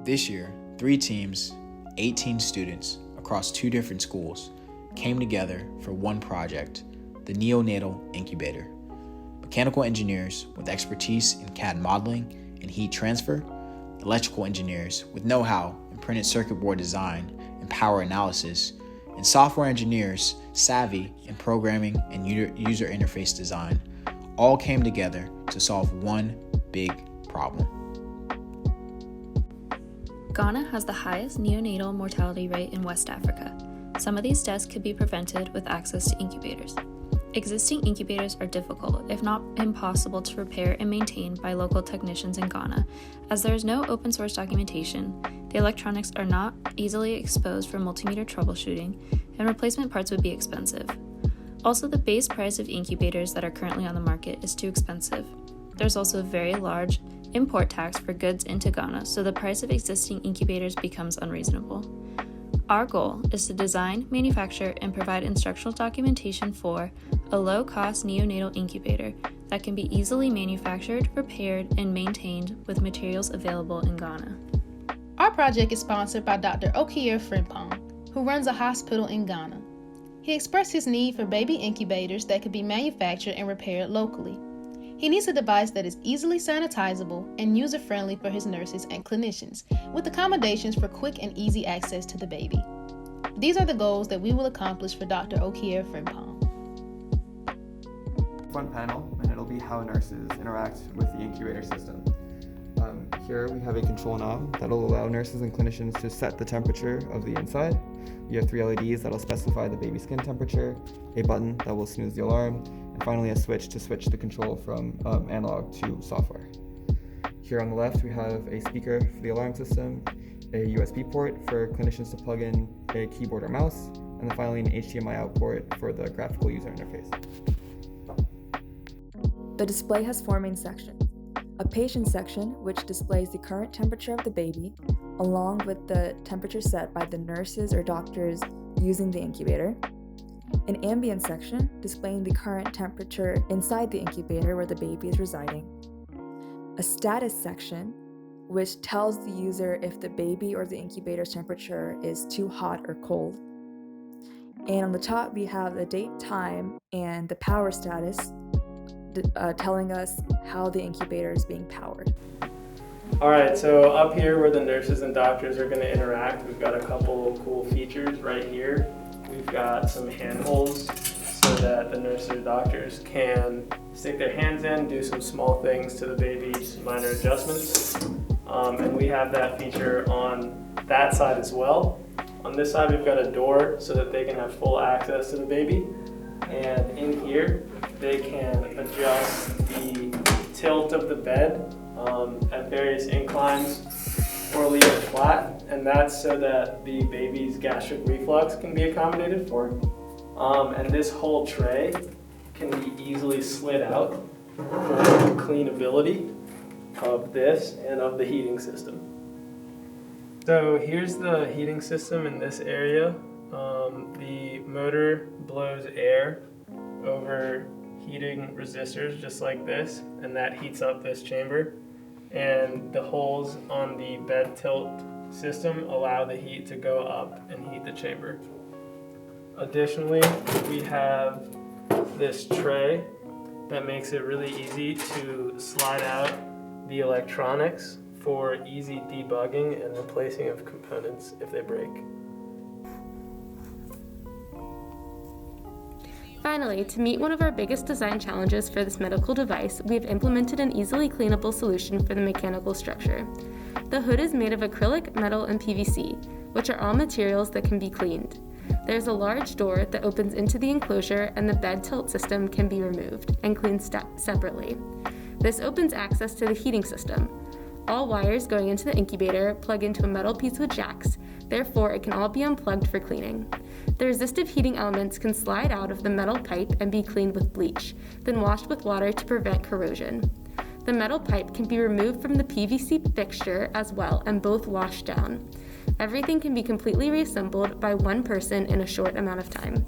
This year, 3 teams, 18 students across 2 different schools came together for one project, the Neonatal Incubator. Mechanical engineers with expertise in CAD modeling and heat transfer, electrical engineers with know-how in printed circuit board design and power analysis, and software engineers savvy in programming and user interface design all came together to solve one big problem. Ghana has the highest neonatal mortality rate in West Africa. Some of these deaths could be prevented with access to incubators. Existing incubators are difficult, if not impossible, to repair and maintain by local technicians in Ghana. As there is no open source documentation, the electronics are not easily exposed for multimeter troubleshooting, and replacement parts would be expensive. Also, the base price of incubators that are currently on the market is too expensive. There's also a very large import tax for goods into Ghana, so the price of existing incubators becomes unreasonable. Our goal is to design, manufacture, and provide instructional documentation for a low-cost neonatal incubator that can be easily manufactured, repaired, and maintained with materials available in Ghana. Our project is sponsored by Dr. Okier Frimpong, who runs a hospital in Ghana. He expressed his need for baby incubators that could be manufactured and repaired locally. He needs a device that is easily sanitizable and user-friendly for his nurses and clinicians, with accommodations for quick and easy access to the baby. These are the goals that we will accomplish for Dr. Okier Frimpong. Front panel, and it'll be how nurses interact with the incubator system. Here we have a control knob that'll allow nurses and clinicians to set the temperature of the inside. We have 3 LEDs that'll specify the baby's skin temperature, a button that will snooze the alarm, and finally a switch to switch the control from analog to software. Here on the left we have a speaker for the alarm system, a USB port for clinicians to plug in a keyboard or mouse, and then finally an HDMI out port for the graphical user interface. The display has 4 main sections. A patient section, which displays the current temperature of the baby, along with the temperature set by the nurses or doctors using the incubator. An ambient section, displaying the current temperature inside the incubator where the baby is residing. A status section, which tells the user if the baby or the incubator's temperature is too hot or cold. And on the top, we have the date, time, and the power status, telling us how the incubator is being powered. Alright, so up here where the nurses and doctors are going to interact, we've got a couple cool features right here. We've got some handholds so that the nurses or doctors can stick their hands in, do some small things to the baby's minor adjustments. And we have that feature on that side as well. On this side we've got a door so that they can have full access to the baby. And in here they can adjust the tilt of the bed at various inclines or leave it flat, and that's so that the baby's gastric reflux can be accommodated for. And this whole tray can be easily slid out for the cleanability of this and of the heating system. So here's the heating system in this area. The motor blows air over heating resistors just like this, and that heats up this chamber. And the holes on the bed tilt system allow the heat to go up and heat the chamber. Additionally, we have this tray that makes it really easy to slide out the electronics for easy debugging and replacing of components if they break. Finally, to meet one of our biggest design challenges for this medical device, we have implemented an easily cleanable solution for the mechanical structure. The hood is made of acrylic, metal, and PVC, which are all materials that can be cleaned. There's a large door that opens into the enclosure, and the bed tilt system can be removed and cleaned separately. This opens access to the heating system. All wires going into the incubator plug into a metal piece with jacks, therefore it can all be unplugged for cleaning. The resistive heating elements can slide out of the metal pipe and be cleaned with bleach, then washed with water to prevent corrosion. The metal pipe can be removed from the PVC fixture as well and both washed down. Everything can be completely reassembled by one person in a short amount of time.